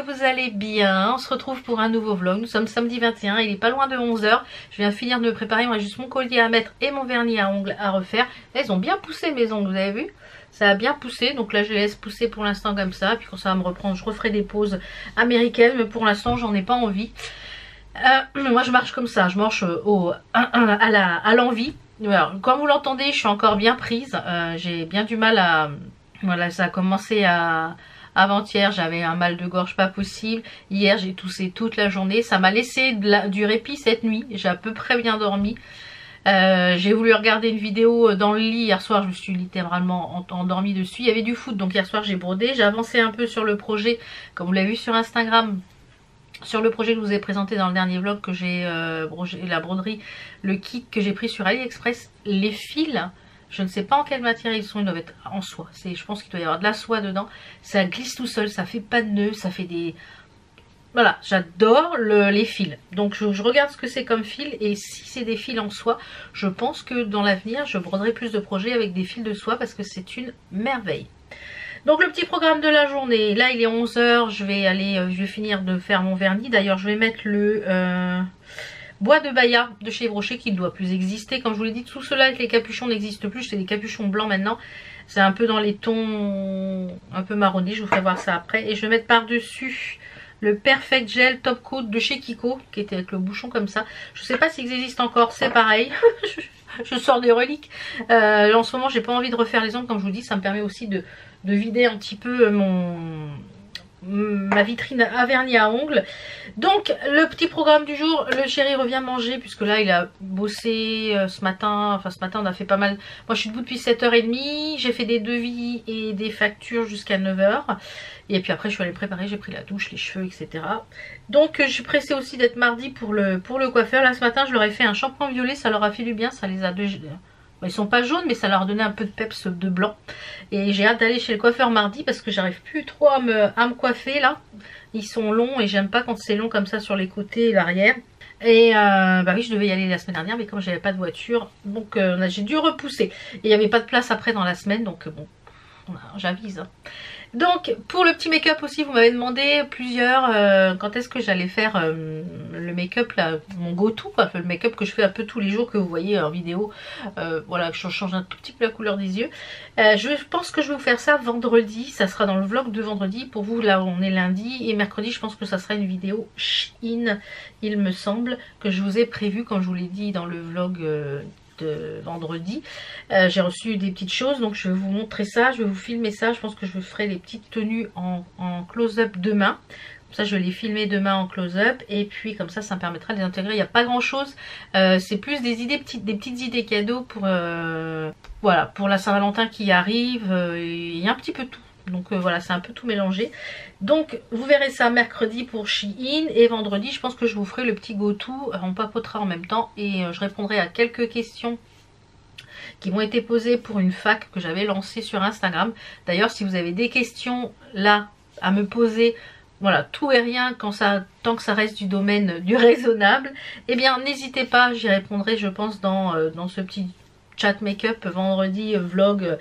vous allez bien. On se retrouve pour un nouveau vlog. Nous sommes samedi 21, il est pas loin de 11 h. Je viens finir de me préparer, moi juste mon collier à mettre et mon vernis à ongles à refaire. Là, ils ont bien poussé mes ongles, vous avez vu? Ça a bien poussé, donc là je les laisse pousser pour l'instant comme ça. Puis quand ça va me reprendre, je referai des pauses américaines, mais pour l'instant j'en ai pas envie. Moi je marche comme ça, je marche à l'envie. Alors, comme vous l'entendez, je suis encore bien prise. J'ai bien du mal à... Voilà, ça a commencé à... Avant-hier, j'avais un mal de gorge pas possible. Hier, j'ai toussé toute la journée. Ça m'a laissé du répit cette nuit. J'ai à peu près bien dormi. J'ai voulu regarder une vidéo dans le lit. Hier soir, je me suis littéralement endormie dessus. Il y avait du foot, donc hier soir, j'ai brodé. J'ai avancé un peu sur le projet, comme vous l'avez vu sur Instagram. Sur le projet que je vous ai présenté dans le dernier vlog, que j'ai la broderie, le kit que j'ai pris sur AliExpress. Les fils... Je ne sais pas en quelle matière ils sont, ils doivent être en soie. Je pense qu'il doit y avoir de la soie dedans. Ça glisse tout seul, ça fait pas de nœuds, ça fait des... Voilà, j'adore les fils. Donc je regarde ce que c'est comme fil et si c'est des fils en soie, je pense que dans l'avenir, je broderai plus de projets avec des fils de soie parce que c'est une merveille. Donc le petit programme de la journée, là il est 11 h, je vais finir de faire mon vernis. D'ailleurs je vais mettre le... bois de Baya de chez Brochet qui ne doit plus exister. Comme je vous l'ai dit, tout cela avec les capuchons n'existe plus. C'est des capuchons blancs maintenant. C'est un peu dans les tons un peu marronnés. Je vous ferai voir ça après. Et je vais mettre par-dessus le Perfect Gel Top Coat de chez Kiko, qui était avec le bouchon comme ça. Je ne sais pas s'ils existent encore. C'est pareil. Je sors des reliques. En ce moment, j'ai pas envie de refaire les ongles. Comme je vous dis, ça me permet aussi de vider un petit peu ma vitrine à vernis à ongles. Donc le petit programme du jour, le chéri revient manger puisque là il a bossé ce matin. Enfin ce matin on a fait pas mal. Moi je suis debout depuis 7 h 30. J'ai fait des devis et des factures jusqu'à 9 h. Et puis après je suis allée préparer, j'ai pris la douche, les cheveux, etc. Donc je suis pressée aussi d'être mardi pour le coiffeur. Là ce matin je leur ai fait un shampoing violet, ça leur a fait du bien, ça les a... Ils sont pas jaunes mais ça leur a donné un peu de peps de blanc. Et j'ai hâte d'aller chez le coiffeur mardi parce que j'arrive plus trop à me coiffer là. Ils sont longs et j'aime pas quand c'est long comme ça sur les côtés et l'arrière. Et bah oui je devais y aller la semaine dernière mais comme j'avais pas de voiture donc j'ai dû repousser. Et il n'y avait pas de place après dans la semaine donc bon j'avise. Donc pour le petit make-up aussi vous m'avez demandé plusieurs quand est-ce que j'allais faire le make-up là, mon go-to, le make-up que je fais un peu tous les jours que vous voyez en vidéo, voilà, je change un tout petit peu la couleur des yeux. Je pense que je vais vous faire ça vendredi, ça sera dans le vlog de vendredi. Pour vous là on est lundi et mercredi je pense que ça sera une vidéo Shein, il me semble, que je vous ai prévu comme je vous l'ai dit dans le vlog de vendredi. J'ai reçu des petites choses donc je vais vous montrer ça, je vais vous filmer ça. Je pense que je ferai les petites tenues en close-up demain, comme ça je vais les filmer demain en close-up et puis comme ça me permettra de les intégrer. Il n'y a pas grand chose, c'est plus des idées des petites idées cadeaux pour voilà, pour la Saint-Valentin qui arrive. Il y a un petit peu tout. Donc voilà, c'est un peu tout mélangé. Donc vous verrez ça mercredi pour Shein. Et vendredi je pense que je vous ferai le petit go-to. On papotera en même temps. Et je répondrai à quelques questions qui m'ont été posées pour une fac que j'avais lancée sur Instagram. D'ailleurs si vous avez des questions là à me poser, voilà, tout et rien tant que ça reste du domaine du raisonnable, eh bien n'hésitez pas, j'y répondrai je pense dans ce petit chat make-up vendredi vlog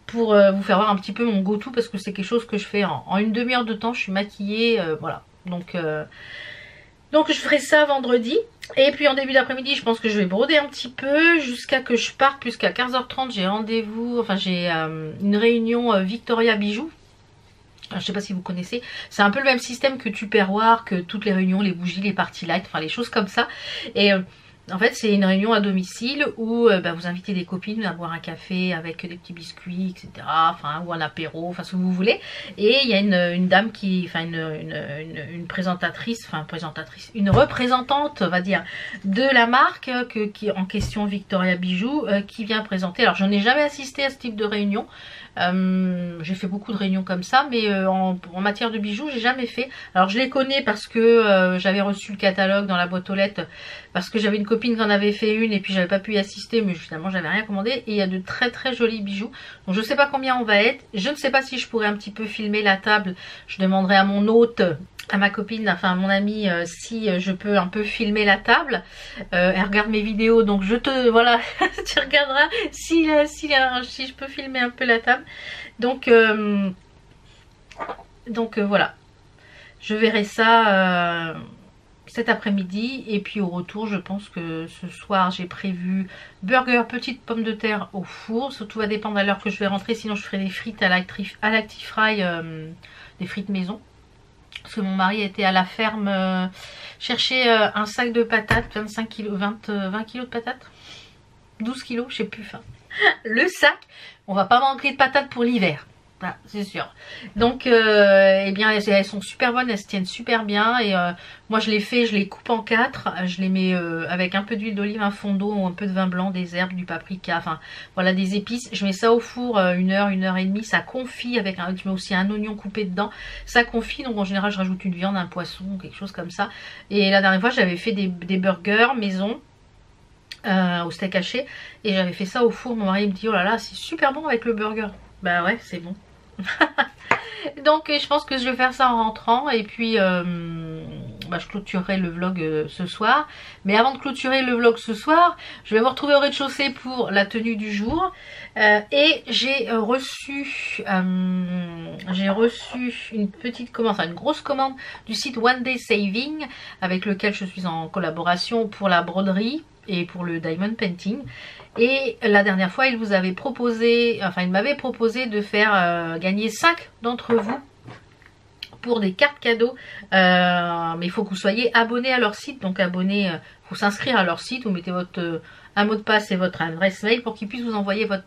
pour vous faire voir un petit peu mon go-to parce que c'est quelque chose que je fais en une demi-heure de temps. Je suis maquillée, voilà, donc je ferai ça vendredi. Et puis en début d'après-midi je pense que je vais broder un petit peu jusqu'à que je parte, puisqu'à 15 h 30 j'ai rendez-vous, enfin j'ai une réunion Victoria Bijoux. Alors, je sais pas si vous connaissez, c'est un peu le même système que Tupperware, que toutes les réunions, les bougies, les party light, enfin les choses comme ça. Et en fait c'est une réunion à domicile où vous invitez des copines à boire un café avec des petits biscuits, etc. Enfin, ou un apéro, enfin ce que vous voulez. Et il y a une dame qui, enfin une présentatrice, une représentante on va dire de la marque qui en question Victoria Bijoux qui vient présenter. Alors je n'ai jamais assisté à ce type de réunion. J'ai fait beaucoup de réunions comme ça mais en matière de bijoux j'ai jamais fait. Alors je les connais parce que j'avais reçu le catalogue dans la boîte aux lettres parce que j'avais une copine qui en avait fait une et puis j'avais pas pu y assister mais finalement j'avais rien commandé. Et il y a de très très jolis bijoux, donc je sais pas combien on va être, je ne sais pas si je pourrais un petit peu filmer la table. Je demanderai à mon hôte, à ma copine, enfin à mon amie si je peux un peu filmer la table. Elle regarde mes vidéos donc voilà tu regarderas si je peux filmer un peu la table. Donc voilà, Je verrai ça cet après-midi. Et puis au retour, je pense que ce soir, j'ai prévu burger, petites pommes de terre au four. Tout va dépendre à l'heure que je vais rentrer. Sinon, je ferai des frites à l'Actifry, des frites maison. Parce que mon mari était à la ferme chercher un sac de patates, 25 kilos, 20 kilos de patates, 12 kilos, je sais plus. Enfin, le sac, on va pas manquer de patates pour l'hiver. Ah, c'est sûr. Donc, eh bien, elles sont super bonnes, elles se tiennent super bien. Et moi, je les fais, je les coupe en 4. Je les mets avec un peu d'huile d'olive, un fond d'eau, un peu de vin blanc, des herbes, du paprika, enfin, voilà, des épices. Je mets ça au four 1 heure, 1 heure et demie. Ça confit avec je mets aussi un oignon coupé dedans. Ça confit, donc en général, je rajoute une viande, un poisson, quelque chose comme ça. Et la dernière fois, j'avais fait des burgers maison. Au steak haché. Et j'avais fait ça au four. Mon mari me dit, oh là là, c'est super bon avec le burger. Bah ouais, c'est bon. Donc je pense que je vais faire ça en rentrant et puis je clôturerai le vlog ce soir. Mais avant de clôturer le vlog ce soir, je vais vous retrouver au rez-de-chaussée pour la tenue du jour. Et j'ai reçu une petite commande, enfin une grosse commande du site One Day Saving avec lequel je suis en collaboration pour la broderie et pour le diamond painting. Et la dernière fois, il m'avait proposé de faire gagner 5 d'entre vous pour des cartes cadeaux. Mais il faut que vous soyez abonné à leur site. Donc abonné, faut s'inscrire à leur site. Vous mettez un mot de passe et votre adresse mail pour qu'ils puissent vous envoyer votre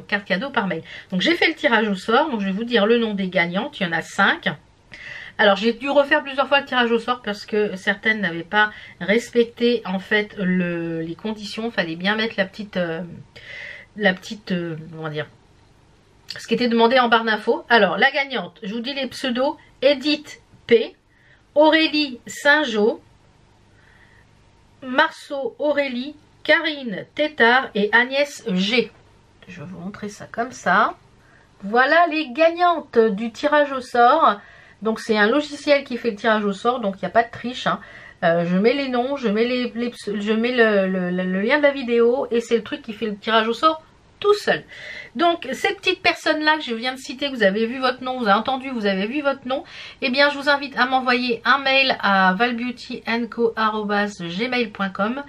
carte cadeau par mail. Donc j'ai fait le tirage au sort. Donc je vais vous dire le nom des gagnantes. Il y en a 5. Alors j'ai dû refaire plusieurs fois le tirage au sort parce que certaines n'avaient pas respecté en fait les conditions. Il fallait bien mettre la petite comment dire, ce qui était demandé en barre d'infos. Alors la gagnante, je vous dis les pseudos: Edith P, Aurélie Saint-Jean, Marceau Aurélie, Karine Tétard et Agnès G. Je vais vous montrer ça comme ça. Voilà les gagnantes du tirage au sort. Donc c'est un logiciel qui fait le tirage au sort, donc il n'y a pas de triche. Hein. Je mets les noms, je mets le lien de la vidéo et c'est le truc qui fait le tirage au sort tout seul. Donc ces petites personnes là que je viens de citer, vous avez vu votre nom, vous avez entendu, vous avez vu votre nom, eh bien je vous invite à m'envoyer un mail à valbeautyandco@gmail.com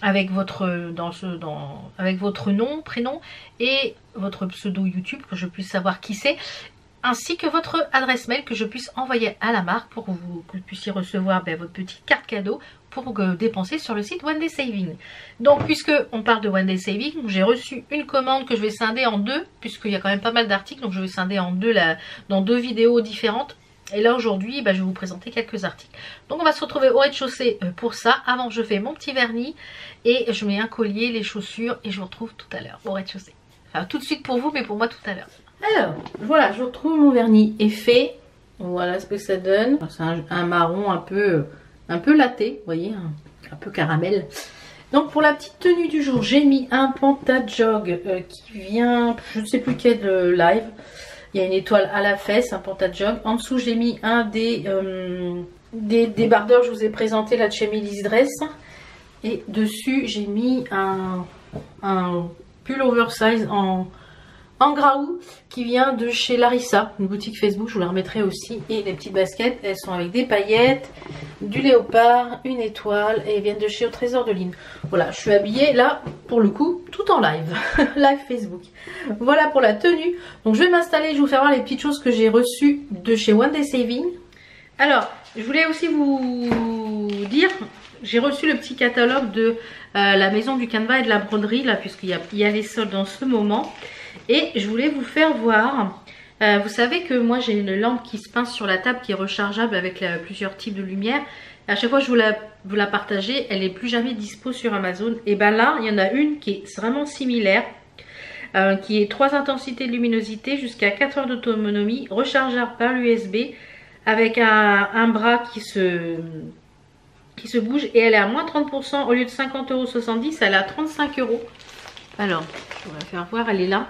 avec votre nom, prénom et votre pseudo YouTube, que je puisse savoir qui c'est, ainsi que votre adresse mail, que je puisse envoyer à la marque pour que vous puissiez recevoir votre petite carte cadeau pour dépenser sur le site One Day Saving. Donc puisque on parle de One Day Saving, j'ai reçu une commande que je vais scinder en deux, puisqu'il y a quand même pas mal d'articles, donc je vais scinder en deux dans 2 vidéos différentes. Et là aujourd'hui, je vais vous présenter quelques articles. Donc on va se retrouver au rez-de-chaussée pour ça. Avant, je fais mon petit vernis et je mets un collier, les chaussures, et je vous retrouve tout à l'heure au rez-de-chaussée. Enfin tout de suite pour vous, mais pour moi tout à l'heure. Alors, voilà, je retrouve mon vernis est fait. Voilà ce que ça donne. C'est un marron un peu laté, vous voyez, un peu caramel. Donc pour la petite tenue du jour, j'ai mis un pantajog qui vient, je ne sais plus quel live. Il y a une étoile à la fesse, un pantajog. En dessous, j'ai mis un des débardeurs que je vous ai présenté là de chez Millie's Dress. Et dessus, j'ai mis un pull oversize en Graou qui vient de chez Larissa, une boutique Facebook, je vous la remettrai aussi. Et les petites baskets, elles sont avec des paillettes, du léopard, une étoile, et elles viennent de chez Au Trésor de Lynn. Voilà, je suis habillée là pour le coup tout en live, live Facebook. Voilà pour la tenue. Donc je vais m'installer, je vais vous faire voir les petites choses que j'ai reçues de chez One Day Saving. Alors, je voulais aussi vous dire, j'ai reçu le petit catalogue de la maison du canevas et de la broderie là, puisqu'il y a les soldes en ce moment. Et je voulais vous faire voir, vous savez que moi j'ai une lampe qui se pince sur la table qui est rechargeable avec plusieurs types de lumière. À chaque fois que je vous la partager, elle n'est plus jamais dispo sur Amazon. Et ben là, il y en a une qui est vraiment similaire, qui est 3 intensités de luminosité jusqu'à 4 heures d'autonomie, rechargeable par l'USB, avec un bras qui se bouge, et elle est à moins 30%, au lieu de 50,70 €, elle est à 35 €. Alors, je vais la faire voir, elle est là.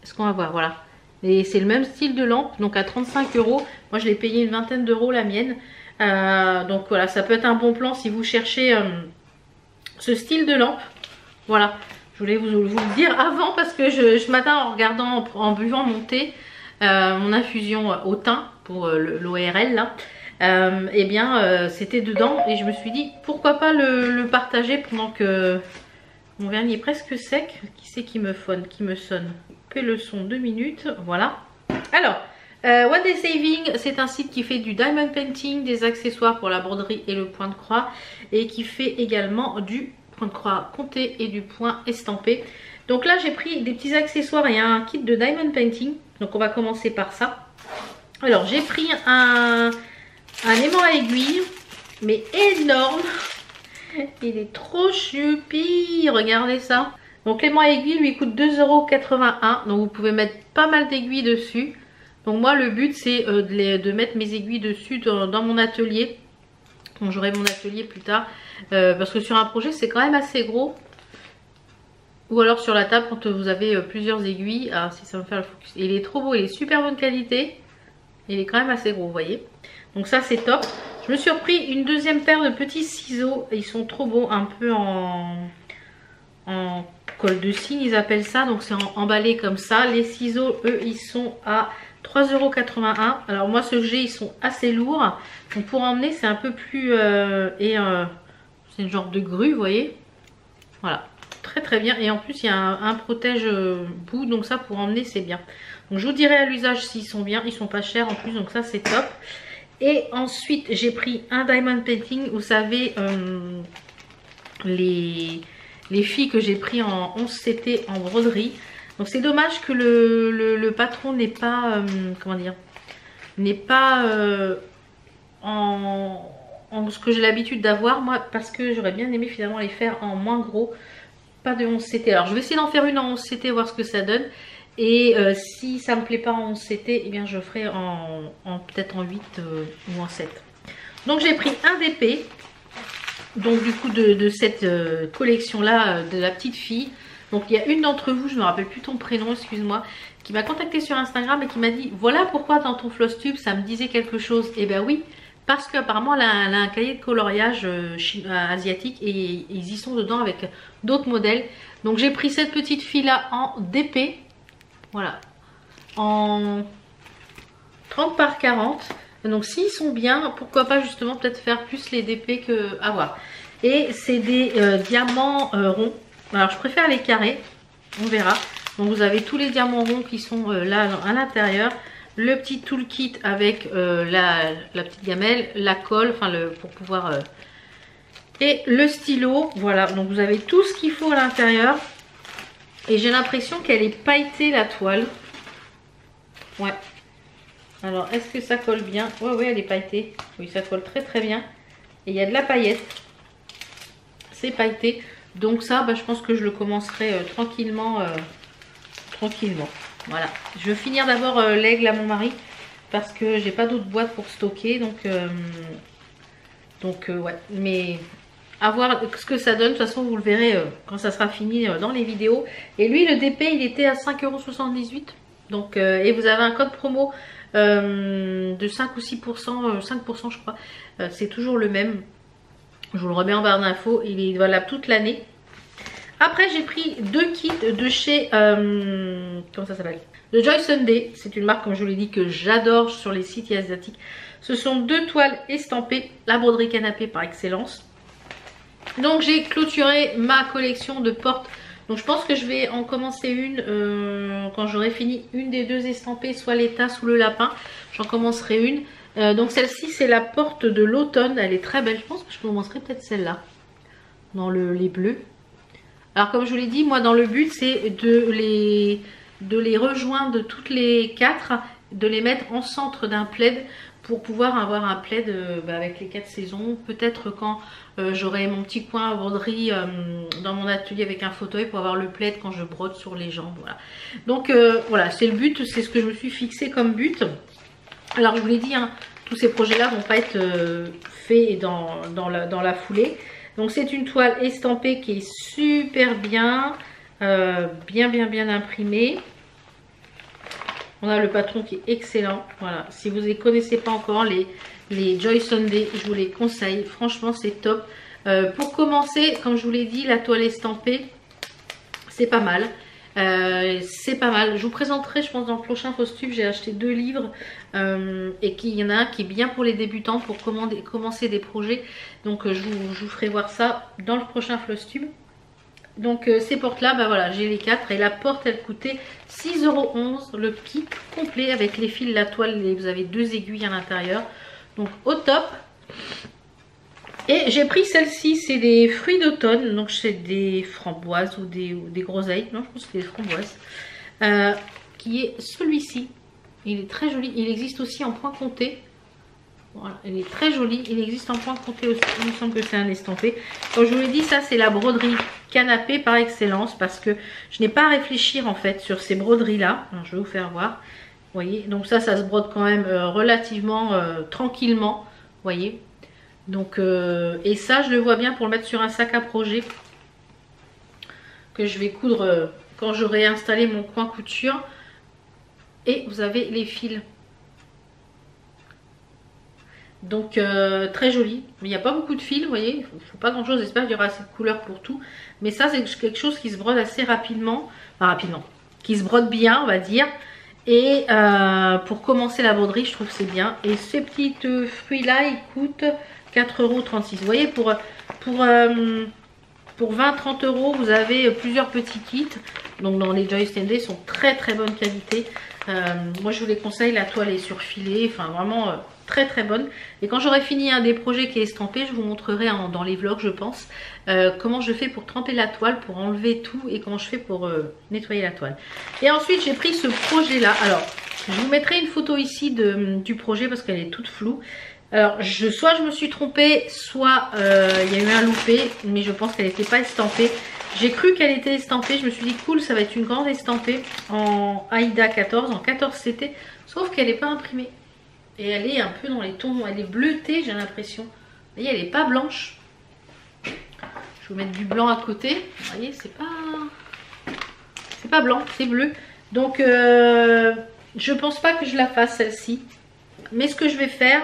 Est-ce qu'on va voir? Voilà. Et c'est le même style de lampe, donc à 35 €. Moi, je l'ai payé une vingtaine d'euros la mienne. Donc voilà, ça peut être un bon plan si vous cherchez ce style de lampe. Voilà, je voulais vous le dire avant parce que ce matin, en buvant mon thé, mon infusion au thym, pour l'ORL là. Eh bien c'était dedans et je me suis dit pourquoi pas le partager pendant que mon vernis est presque sec. Qui c'est qui me sonne? Coupez le son 2 minutes, voilà. Alors One Day Saving, c'est un site qui fait du diamond painting, des accessoires pour la broderie et le point de croix, et qui fait également du point de croix compté et du point estampé. Donc là j'ai pris des petits accessoires et un kit de diamond painting, donc on va commencer par ça. Alors j'ai pris un aimant à aiguille, mais énorme. Il est trop choupi, regardez ça. Donc l'aimant à aiguille lui coûte 2,81 €, donc vous pouvez mettre pas mal d'aiguilles dessus. Donc moi le but c'est de mettre mes aiguilles dessus dans mon atelier. Donc j'aurai mon atelier plus tard, parce que sur un projet c'est quand même assez gros. Ou alors sur la table quand vous avez plusieurs aiguilles. Ah si ça va me faire le focus. Il est trop beau, il est super bonne qualité. Il est quand même assez gros, vous voyez. Donc ça c'est top. Je me suis repris une deuxième paire de petits ciseaux. Ils sont trop beaux, un peu en colle de cygne ils appellent ça. Donc c'est emballé comme ça. Les ciseaux eux ils sont à 3,81 €. Alors moi ceux que j'ai ils sont assez lourds. Donc pour emmener c'est un peu plus... c'est une genre de grue vous voyez. Voilà. Très très bien. Et en plus il y a un protège bout. Donc ça pour emmener c'est bien. Donc je vous dirai à l'usage s'ils sont bien. Ils sont pas chers en plus. Donc ça c'est top. Et ensuite j'ai pris un diamond painting. Vous savez les filles que j'ai pris en 11 CT en broderie. Donc c'est dommage que le patron n'est pas comment dire, n'est pas en ce que j'ai l'habitude d'avoir moi, parce que j'aurais bien aimé finalement les faire en moins gros, pas de 11 CT. Alors je vais essayer d'en faire une en 11 CT, voir ce que ça donne. Et si ça me plaît pas en 11 CT, eh bien je ferai peut-être en 8 ou en 7. Donc j'ai pris un DP. Donc du coup de cette collection là de la petite fille. Donc il y a une d'entre vous, je ne me rappelle plus ton prénom, excuse-moi, qui m'a contacté sur Instagram et qui m'a dit voilà pourquoi dans ton floss tube ça me disait quelque chose. Et ben oui, parce qu'apparemment elle a un cahier de coloriage asiatique et ils y sont dedans avec d'autres modèles. Donc j'ai pris cette petite fille là en DP, voilà, en 30 par 40. Donc s'ils sont bien, pourquoi pas justement peut-être faire plus les DP que avoir. Et c'est des diamants ronds. Alors je préfère les carrés, on verra. Donc vous avez tous les diamants ronds qui sont là à l'intérieur. Le petit toolkit avec la petite gamelle, la colle, enfin pour pouvoir... et le stylo, voilà. Donc vous avez tout ce qu'il faut à l'intérieur. Et j'ai l'impression qu'elle est pailletée la toile. Ouais. Alors est-ce que ça colle bien? Ouais, elle est pailletée. Oui, ça colle très très bien. Et il y a de la paillette. C'est pailleté. Donc ça, je pense que je le commencerai tranquillement. Voilà. Je vais finir d'abord l'aigle à mon mari. Parce que j'ai pas d'autres boîtes pour stocker. Donc ouais. Mais à voir ce que ça donne. De toute façon, vous le verrez quand ça sera fini dans les vidéos. Et lui, le DP, il était à 5,78 €. Donc, et vous avez un code promo de 5 ou 6%, 5% je crois. C'est toujours le même. Je vous le remets en barre d'infos. Il est valable toute l'année. Après j'ai pris deux kits de chez comment ça s'appelle, de Joy Sunday. C'est une marque comme je vous l'ai dit que j'adore sur les sites asiatiques. Ce sont deux toiles estampées, la broderie canapé par excellence. Donc j'ai clôturé ma collection de portes. Donc je pense que je vais en commencer une quand j'aurai fini une des deux estampées, soit les tasses ou le lapin. J'en commencerai une. Donc celle-ci c'est la porte de l'automne, elle est très belle. Je pense que je commencerai peut-être celle-là dans les bleus. Alors comme je vous l'ai dit, moi dans le but c'est de les rejoindre toutes les quatre, de les mettre en centre d'un plaid pour pouvoir avoir un plaid avec les 4 saisons. Peut-être quand j'aurai mon petit coin à broderie dans mon atelier avec un fauteuil pour avoir le plaid quand je brode sur les jambes. Voilà. Donc voilà, c'est le but, c'est ce que je me suis fixé comme but. Alors je vous l'ai dit, hein, tous ces projets-là vont pas être faits dans la foulée. Donc c'est une toile estampée qui est super bien, bien imprimée. On a le patron qui est excellent. Voilà, si vous ne les connaissez pas encore, les Joy Sunday, je vous les conseille. Franchement, c'est top. Pour commencer, comme je vous l'ai dit, la toile estampée, c'est pas mal. C'est pas mal. Je vous présenterai, je pense, dans le prochain Faustube. J'ai acheté 2 livres et qu'il y en a un qui est bien pour les débutants, pour commencer des projets. Donc je vous ferai voir ça dans le prochain Faustube. Donc ces portes là, bah voilà, j'ai les 4 et la porte elle coûtait 6,11 € le kit complet avec les fils, la toile, et vous avez 2 aiguilles à l'intérieur. Donc au top. Et j'ai pris celle-ci, c'est des fruits d'automne, donc c'est des framboises ou des groseilles, non je pense que c'est des framboises, qui est celui-ci. Il est très joli, il existe aussi en point compté. Voilà, il est très joli, il existe en point compté aussi, il me semble que c'est un estampé. Comme je vous l'ai dit, ça c'est la broderie canapé par excellence, parce que je n'ai pas à réfléchir en fait sur ces broderies là. Alors, je vais vous faire voir, vous voyez, donc ça se brode quand même relativement tranquillement, vous voyez. Donc et ça je le vois bien pour le mettre sur un sac à projet que je vais coudre quand j'aurai installé mon coin couture. Et vous avez les fils. Donc très joli, mais il n'y a pas beaucoup de fils, vous voyez, il faut pas grand chose, j'espère qu'il y aura assez de couleurs pour tout. Mais ça c'est quelque chose qui se brode assez rapidement, enfin rapidement, qui se brode bien on va dire. Et pour commencer la broderie je trouve que c'est bien. Et ces petits fruits là ils coûtent 4,36 €. Vous voyez, pour 20-30 € vous avez plusieurs petits kits. Donc dans les Joy Standy, sont très très bonne qualité. Moi je vous les conseille, la toile est surfilée, enfin vraiment très très bonne. Et quand j'aurai fini un des projets qui est estampé, je vous montrerai dans les vlogs je pense comment je fais pour tremper la toile, pour enlever tout, et comment je fais pour nettoyer la toile. Et ensuite j'ai pris ce projet là. Alors je vous mettrai une photo ici du projet parce qu'elle est toute floue. Alors soit je me suis trompée, soit il y a eu un loupé, mais je pense qu'elle n'était pas estampée. J'ai cru qu'elle était estampée, je me suis dit cool, ça va être une grande estampée en Aïda 14, en 14 CT, sauf qu'elle n'est pas imprimée. Et elle est un peu dans les tons, elle est bleutée j'ai l'impression. Vous voyez, elle n'est pas blanche. Je vais vous mettre du blanc à côté. Vous voyez, c'est pas blanc, c'est bleu. Donc je pense pas que je la fasse celle-ci. Mais ce que je vais faire,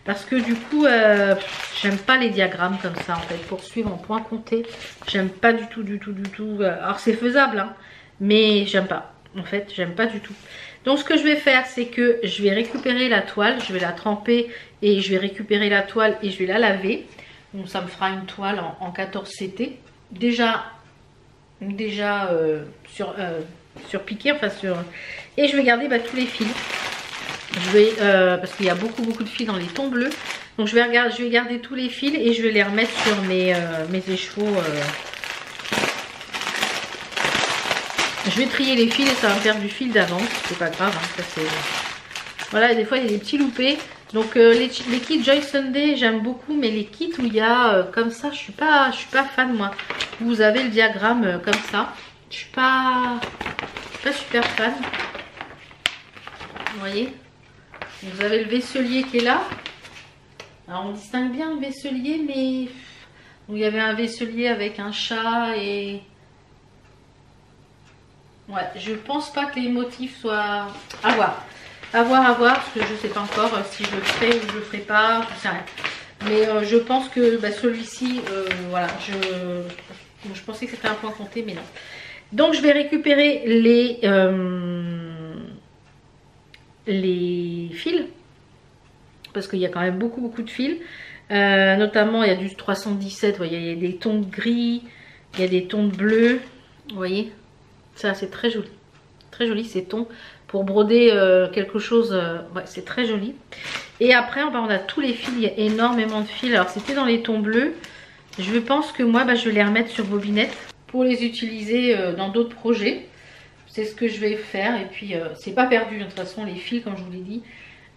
parce que du coup j'aime pas les diagrammes comme ça en fait, pour suivre en point compté, j'aime pas du tout. Alors c'est faisable hein, mais j'aime pas, en fait j'aime pas du tout. Donc ce que je vais faire, c'est que je vais récupérer la toile, je vais la tremper et je vais récupérer la toile et je vais la laver. Donc ça me fera une toile en 14 CT déjà sur piqué, enfin sur, et je vais garder tous les fils. Je vais parce qu'il y a beaucoup de fils dans les tons bleus, donc je vais garder tous les fils et je vais les remettre sur mes écheveaux. Je vais trier les fils et ça va me faire du fil d'avance, c'est pas grave hein, ça c'est... Voilà, des fois il y a des petits loupés. Donc les kits Joy Standy j'aime beaucoup, mais les kits où il y a comme ça, je suis pas fan moi. Vous avez le diagramme comme ça, je suis pas super fan. Vous voyez, vous avez le vaisselier qui est là. Alors on distingue bien le vaisselier, mais donc, il y avait un vaisselier avec un chat et... Ouais, je pense pas que les motifs soient... À voir, parce que je sais pas encore si je le ferai ou je le ferai pas, je sais rien. Mais je pense que celui-ci, voilà, je pensais que c'était un point compté, mais non. Donc je vais récupérer les fils, parce qu'il y a quand même beaucoup de fils. Notamment il y a du 317, vous voyez, il y a des tons de gris, il y a des tons de bleu, vous voyez. Ça c'est très joli ces tons pour broder quelque chose, ouais, c'est très joli. Et après on a tous les fils, il y a énormément de fils. Alors c'était dans les tons bleus, je pense que moi je vais les remettre sur bobinette pour les utiliser dans d'autres projets. C'est ce que je vais faire, et puis c'est pas perdu de toute façon les fils, comme je vous l'ai dit,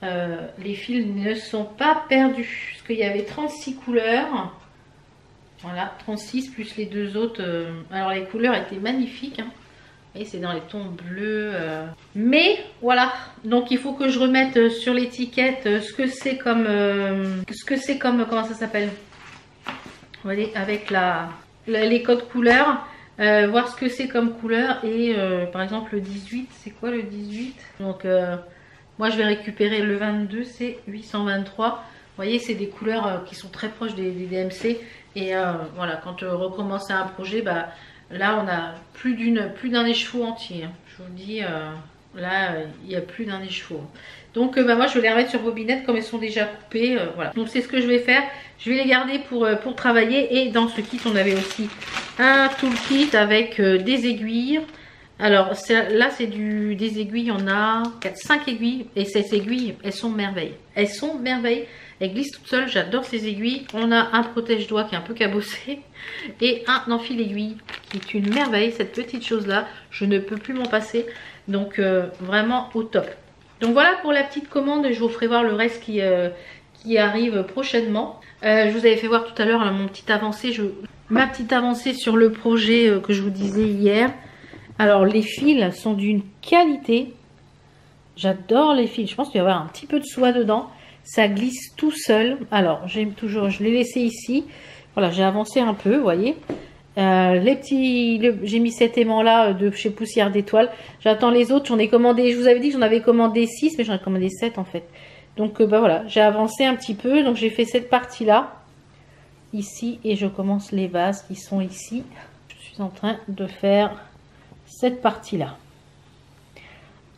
les fils ne sont pas perdus, parce qu'il y avait 36 couleurs. Voilà, 36 plus les deux autres. Alors les couleurs étaient magnifiques hein. Et c'est dans les tons bleus. Mais voilà, donc il faut que je remette sur l'étiquette ce que c'est comme... comment ça s'appelle? Vous voyez, avec les codes couleurs. Voir ce que c'est comme couleur. Et par exemple le 18, c'est quoi le 18? Donc moi je vais récupérer le 22, c'est 823. Vous voyez, c'est des couleurs qui sont très proches des DMC. Et voilà, quand recommencer un projet, Là, on a plus d'un écheveau entier. Je vous dis, là, il n'y a plus d'un écheveau. Donc, bah, moi, je vais les remettre sur bobinette comme elles sont déjà coupées. Voilà. Donc, c'est ce que je vais faire. Je vais les garder pour travailler. Et dans ce kit, on avait aussi un toolkit avec des aiguilles. Alors, là, c'est des aiguilles. On a 5 aiguilles. Et ces aiguilles, elles sont merveilles. Elles sont merveilles. Elles glissent toutes seules. J'adore ces aiguilles. On a un protège-doigt qui est un peu cabossé. Et un enfile-aiguille qui est une merveille. Cette petite chose-là, je ne peux plus m'en passer. Donc, vraiment au top. Donc, voilà pour la petite commande. Je vous ferai voir le reste qui arrive prochainement. Je vous avais fait voir tout à l'heure ma petite avancée sur le projet que je vous disais hier. Alors, les fils sont d'une qualité. J'adore les fils. Je pense qu'il va y avoir un petit peu de soie dedans. Ça glisse tout seul. Alors, je l'ai laissé ici. Voilà, j'ai avancé un peu, vous voyez. J'ai mis cet aimant là de chez Poussière d'Étoile. J'attends les autres. J'en ai commandé, je vous avais dit que j'en avais commandé 6, mais j'en ai commandé 7 en fait. Donc, bah voilà, j'ai avancé un petit peu. Donc, j'ai fait cette partie là, ici. Et je commence les vases qui sont ici. Je suis en train de faire cette partie là.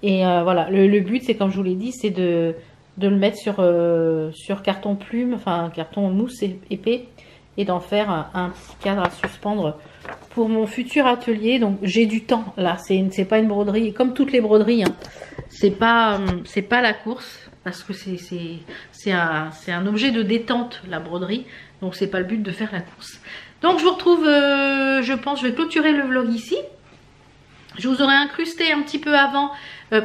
Et voilà, le but, c'est comme je vous l'ai dit, c'est de le mettre sur carton plume, enfin carton mousse épais, et d'en faire un petit cadre à suspendre pour mon futur atelier. Donc j'ai du temps là, c'est pas une broderie, comme toutes les broderies, hein. C'est pas la course, parce que c'est un objet de détente, la broderie, donc c'est pas le but de faire la course. Donc je vous retrouve, je pense, je vais clôturer le vlog ici. Je vous aurais incrusté un petit peu avant,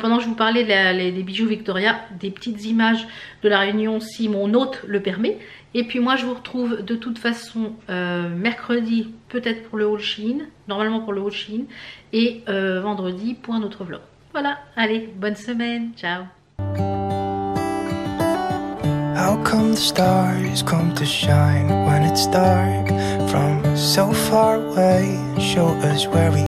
pendant que je vous parlais des bijoux Victoria, des petites images de la réunion si mon hôte le permet. Et puis moi je vous retrouve de toute façon mercredi, peut-être pour le haul Shein, normalement pour le haul Shein, et vendredi pour un autre vlog. Voilà, allez, bonne semaine, ciao. How come the stars come to shine when it's dark from so far away? Show us where we